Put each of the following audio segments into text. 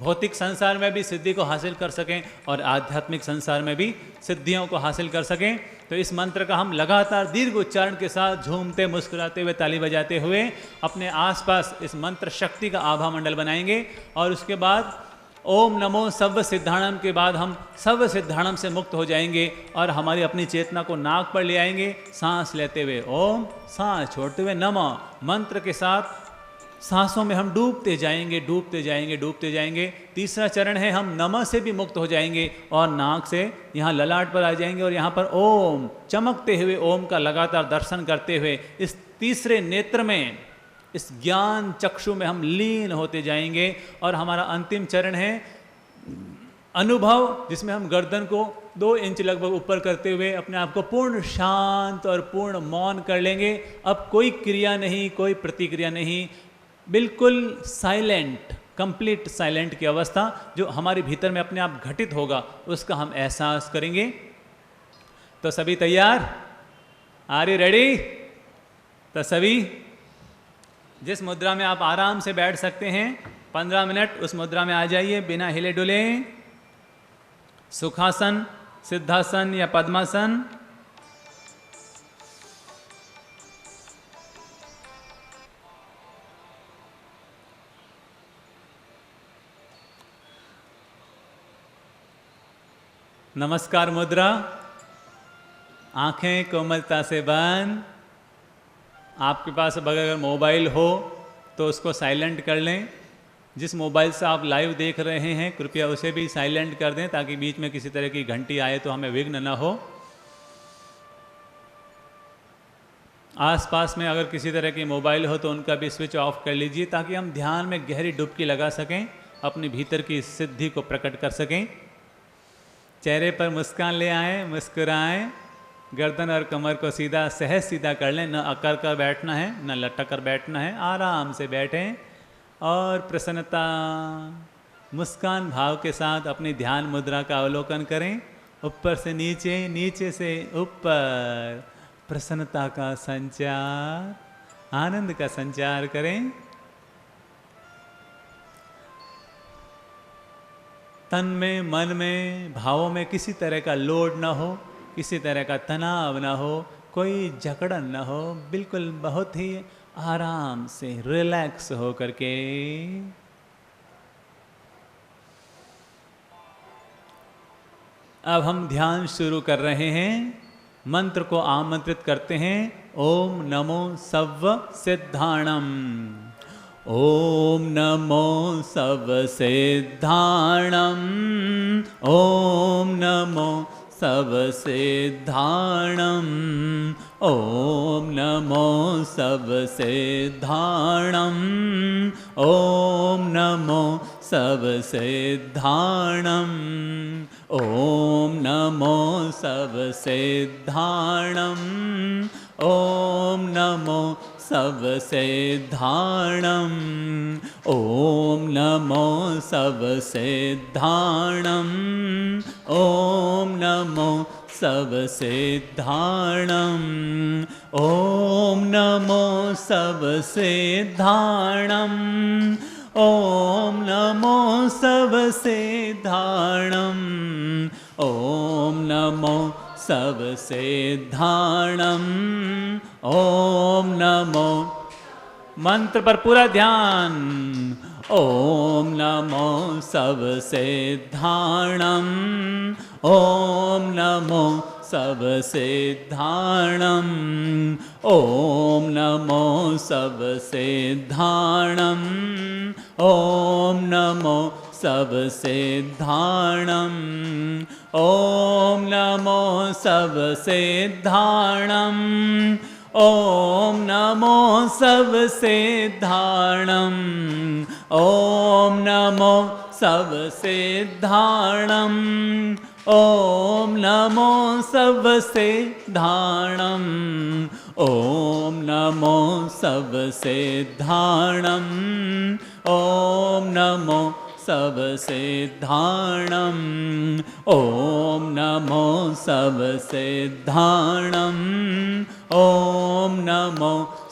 भौतिक संसार में भी सिद्धि को हासिल कर सकें और आध्यात्मिक संसार में भी सिद्धियों को हासिल कर सकें। तो इस मंत्र का हम लगातार दीर्घ उच्चारण के साथ झूमते मुस्कुराते हुए ताली बजाते हुए अपने आसपास इस मंत्र शक्ति का आभा मंडल बनाएंगे। और उसके बाद ओम नमो सर्व सिद्धाणम के बाद हम सर्व सिद्धाणम से मुक्त हो जाएंगे और हमारी अपनी चेतना को नाक पर ले आएंगे। सांस लेते हुए ओम, सांस छोड़ते हुए नमः, मंत्र के साथ सांसों में हम डूबते जाएंगे, डूबते जाएंगे, डूबते जाएंगे। तीसरा चरण है हम नमः से भी मुक्त हो जाएंगे और नाक से यहाँ ललाट पर आ जाएंगे और यहाँ पर ओम, चमकते हुए ओम का लगातार दर्शन करते हुए इस तीसरे नेत्र में, इस ज्ञान चक्षु में हम लीन होते जाएंगे। और हमारा अंतिम चरण है अनुभव, जिसमें हम गर्दन को 2 इंच लगभग ऊपर करते हुए अपने आप को पूर्ण शांत और पूर्ण मौन कर लेंगे। अब कोई क्रिया नहीं, कोई प्रतिक्रिया नहीं, बिल्कुल साइलेंट, कंप्लीट साइलेंट की अवस्था जो हमारे भीतर में अपने आप घटित होगा उसका हम एहसास करेंगे। तो सभी तैयार? Are you ready? तो सभी जिस मुद्रा में आप आराम से बैठ सकते हैं 15 मिनट उस मुद्रा में आ जाइए बिना हिले डुले। सुखासन, सिद्धासन या पद्मासन। नमस्कार मुद्रा। आंखें कोमलता से बंद। आपके पास अगर मोबाइल हो तो उसको साइलेंट कर लें। जिस मोबाइल से आप लाइव देख रहे हैं कृपया उसे भी साइलेंट कर दें ताकि बीच में किसी तरह की घंटी आए तो हमें विघ्न न हो। आसपास में अगर किसी तरह की मोबाइल हो तो उनका भी स्विच ऑफ कर लीजिए ताकि हम ध्यान में गहरी डुबकी लगा सकें, अपने भीतर की सिद्धि को प्रकट कर सकें। चेहरे पर मुस्कान ले आएँ, मुस्कुराएं। गर्दन और कमर को सीधा, सहज सीधा कर लें। न अकड़ कर बैठना है न लटक कर बैठना है। आराम से बैठें और प्रसन्नता, मुस्कान भाव के साथ अपनी ध्यान मुद्रा का अवलोकन करें। ऊपर से नीचे, नीचे से ऊपर, प्रसन्नता का संचार, आनंद का संचार करें। तन में, मन में, भावों में किसी तरह का लोड ना हो, किसी तरह का तनाव ना हो, कोई जकड़न ना हो। बिल्कुल बहुत ही आराम से रिलैक्स हो करके अब हम ध्यान शुरू कर रहे हैं। मंत्र को आमंत्रित करते हैं। ओम नमो सर्व सिद्धाणम। ओम नमो सर्व सिद्धाणम। ओम नमो सर्व सिद्धाणम। ओम नमो सर्व सिद्धाणम। ओम नमो सर्व सिद्धाणम। ओम नमो सर्व सिद्धाणम। ओम नमो सर्व सिद्धाणम। ओम नमो सर्व सिद्धाणम। ओम नमो सर्व सिद्धाणम। ओम नमो सर्व सिद्धाणम। ओम नमो सर्व सिद्धाणम। ओम नमो सर्व सिद्धाणम। ओम नमो, मंत्र पर पूरा ध्यान। ओम नमो सर्व सिद्धाणम। ओम नमो सर्व सिद्धाणम। ओम नमो सर्व सिद्धाणम। ओम नमो सर्व सिद्धाणम। ओम नमो सर्व सिद्धाणम। ओम नमो सर्व सिद्धाणम। ओम नमो सर्व सिद्धाणम। ओम नमो सर्व सिद्धाणम। ओम नमो सर्व सिद्धाणम। ओम नमो सर्व सिद्धाणम। ओम नमो सर्व सिद्धाणम। ओम नमो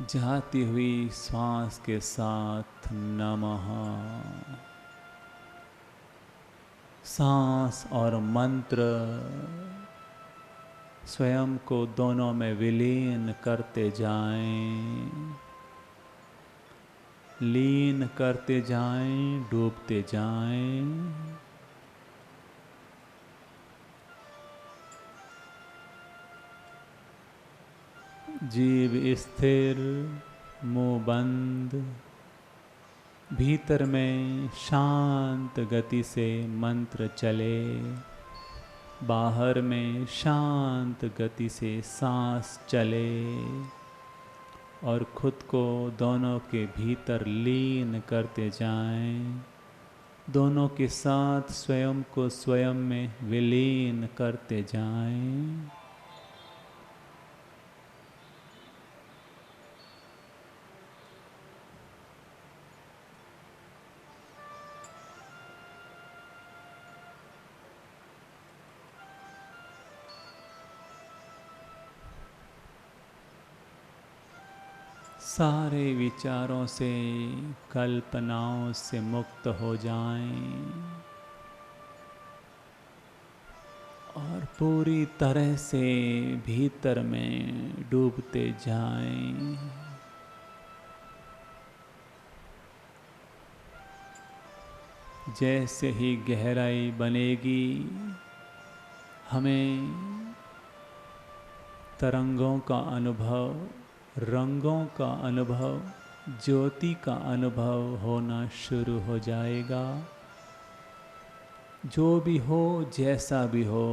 जाती हुई श्वास के साथ नमः। सांस और मंत्र स्वयं को दोनों में विलीन करते जाएं, लीन करते जाएं, डूबते जाएं। जीव स्थिर, मुंह बंद, भीतर में शांत गति से मंत्र चले, बाहर में शांत गति से सांस चले और खुद को दोनों के भीतर लीन करते जाएं, दोनों के साथ स्वयं को स्वयं में विलीन करते जाएं। सारे विचारों से, कल्पनाओं से मुक्त हो जाएं और पूरी तरह से भीतर में डूबते जाएं। जैसे ही गहराई बनेगी, हमें तरंगों का अनुभव, रंगों का अनुभव, ज्योति का अनुभव होना शुरू हो जाएगा। जो भी हो, जैसा भी हो,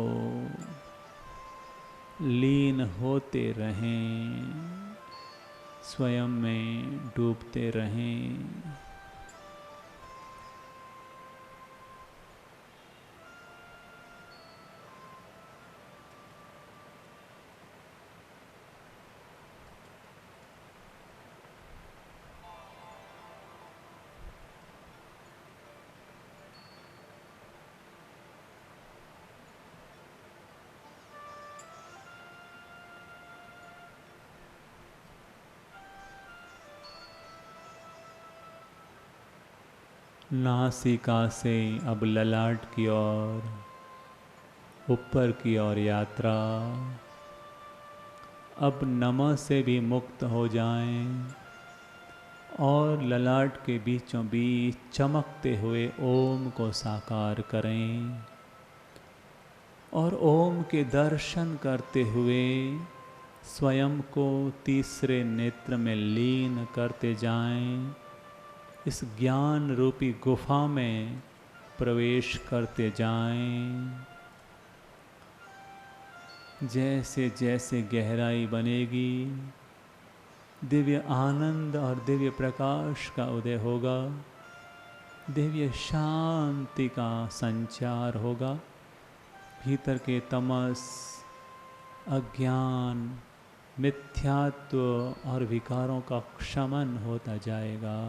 लीन होते रहें, स्वयं में डूबते रहें। नासिका से अब ललाट की ओर, ऊपर की ओर यात्रा। अब नमः से भी मुक्त हो जाएं और ललाट के बीचों बीच चमकते हुए ओम को साकार करें और ओम के दर्शन करते हुए स्वयं को तीसरे नेत्र में लीन करते जाएं। इस ज्ञान रूपी गुफा में प्रवेश करते जाएं। जैसे जैसे गहराई बनेगी, दिव्य आनंद और दिव्य प्रकाश का उदय होगा, दिव्य शांति का संचार होगा। भीतर के तमस, अज्ञान, मिथ्यात्व और विकारों का क्षमन होता जाएगा।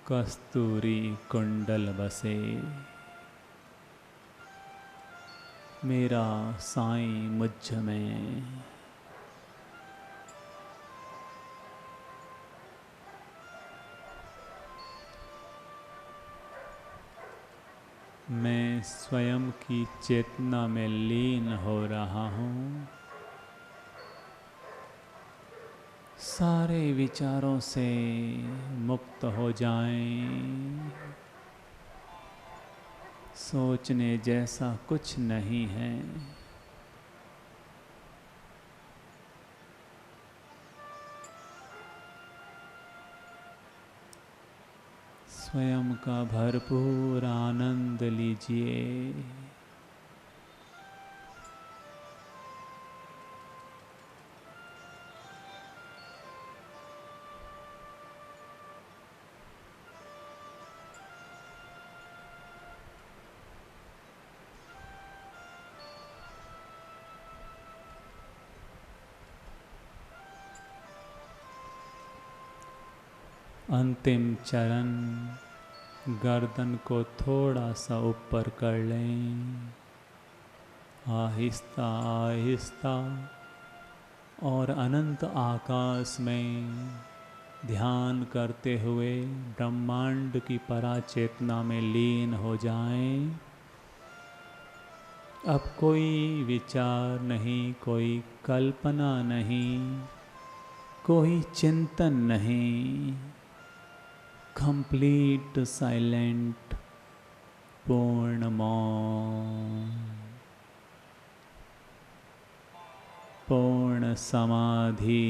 कस्तूरी कुंडल बसे, मेरा साईं मुझ में। मैं स्वयं की चेतना में लीन हो रहा हूँ। सारे विचारों से मुक्त हो जाएं, सोचने जैसा कुछ नहीं है। स्वयं का भरपूर आनंद लीजिए। अंतिम चरण, गर्दन को थोड़ा सा ऊपर कर लें, आहिस्ता आहिस्ता, और अनंत आकाश में ध्यान करते हुए ब्रह्मांड की पराचेतना में लीन हो जाएं। अब कोई विचार नहीं, कोई कल्पना नहीं, कोई चिंतन नहीं। कंप्लीट साइलेंट, पूर्ण मौन, पूर्ण समाधि।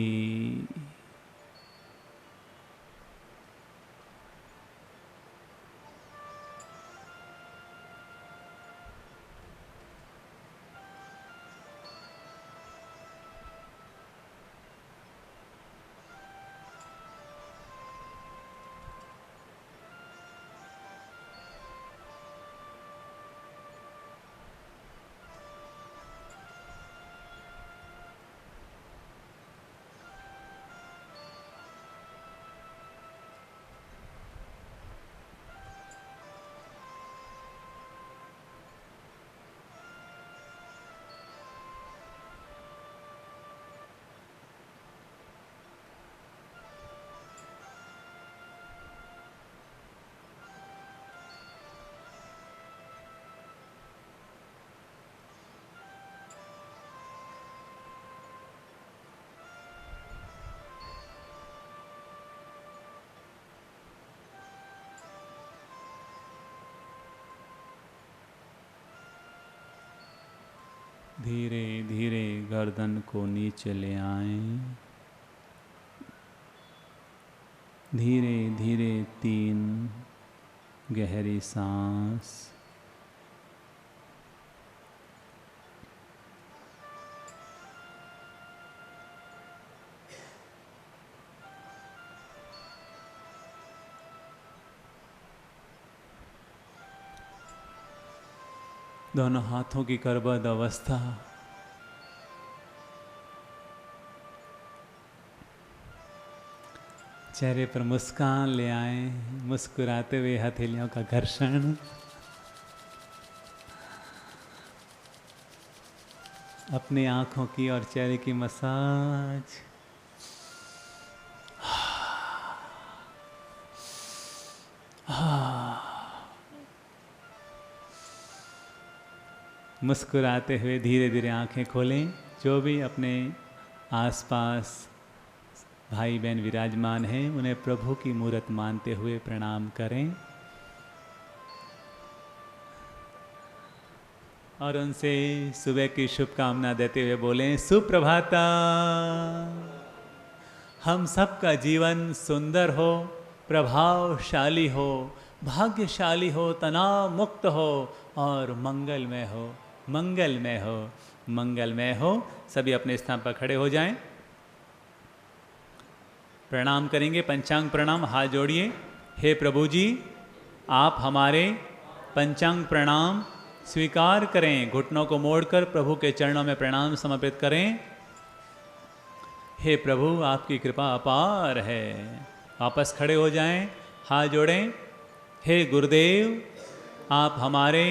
धीरे धीरे गर्दन को नीचे ले आएं। धीरे धीरे 3 गहरी सांस। दोनों हाथों की करबद्ध अवस्था। चेहरे पर मुस्कान ले आए, मुस्कुराते हुए हथेलियों का घर्षण। अपनी आंखों की और चेहरे की मसाज। मुस्कुराते हुए धीरे धीरे आंखें खोलें। जो भी अपने आसपास भाई बहन विराजमान हैं, उन्हें प्रभु की मूर्त मानते हुए प्रणाम करें और उनसे सुबह की शुभकामना देते हुए बोलें, सुप्रभाता। हम सबका जीवन सुंदर हो, प्रभावशाली हो, भाग्यशाली हो, तनाव मुक्त हो और मंगलमय हो, मंगलमय हो, मंगलमय हो। सभी अपने स्थान पर खड़े हो जाएं। प्रणाम करेंगे, पंचांग प्रणाम। हाथ जोड़िए। हे प्रभु जी, आप हमारे पंचांग प्रणाम स्वीकार करें। घुटनों को मोड़कर प्रभु के चरणों में प्रणाम समर्पित करें। हे प्रभु, आपकी कृपा अपार है। वापस खड़े हो जाएं, हाथ जोड़ें। हे गुरुदेव, आप हमारे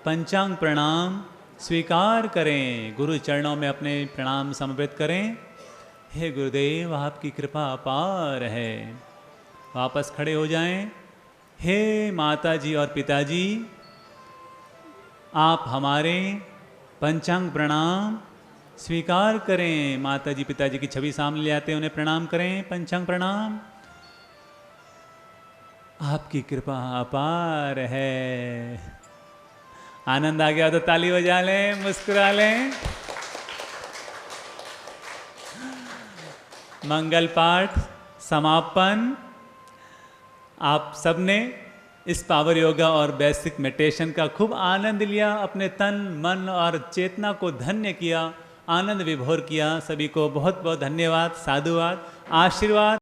पंचांग प्रणाम स्वीकार करें। गुरु चरणों में अपने प्रणाम समर्पित करें। हे गुरुदेव, आपकी कृपा अपार है। वापस खड़े हो जाएं। हे माता जी और पिताजी, आप हमारे पंचांग प्रणाम स्वीकार करें। माता जी पिताजी की छवि सामने ले आते हैं, उन्हें प्रणाम करें। पंचांग प्रणाम। आपकी कृपा अपार है। आनंद आ गया तो ताली बजा लें, मुस्कुरा लें। मंगल पाठ समापन। आप सबने इस पावर योगा और बेसिक मेडिटेशन का खूब आनंद लिया, अपने तन मन और चेतना को धन्य किया, आनंद विभोर किया। सभी को बहुत बहुत धन्यवाद, साधुवाद, आशीर्वाद।